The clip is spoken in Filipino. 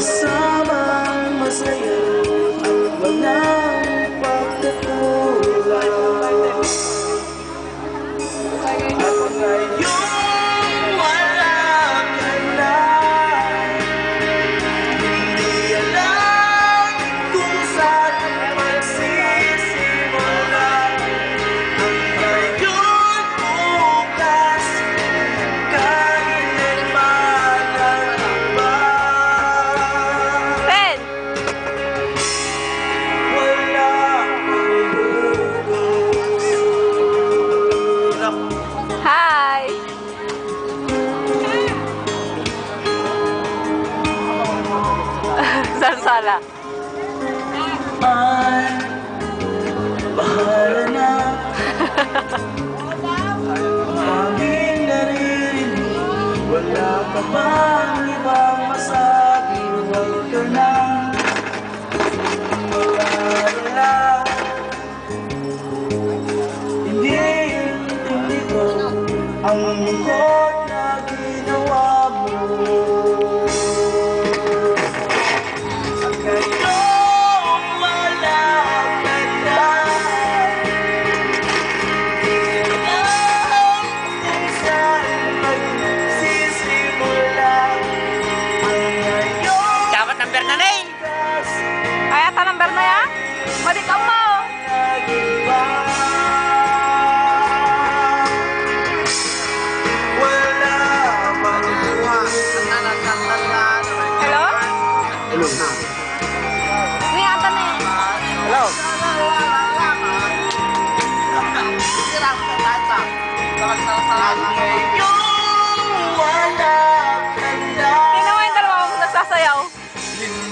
kasamang masaya at walang pagkatulad. At ngayong wala ka na, hindi alam kung saan magsisimula ang ngayon bukas, kailanman ang iba. Ben! Wala Hi! Sarsala. ay bahala na. Tanging naririnig, wala ka bang ibang masabi? Huwag ka nang mag-alala. Hindi ko ang lungkot na ginawa mo. At ngayong wala ka na, di alam kung saan magsisimula ang ngayon Dapat number na rin! bukas, Kaya ta number na ya? Madikaw mo! nag-iba. Wala bang bukas? Hello? Hello. Ni ata na eh. Hello. Ngayong wala ka na, Tingnan mo yung dalawa mo nagsasayaw. hindi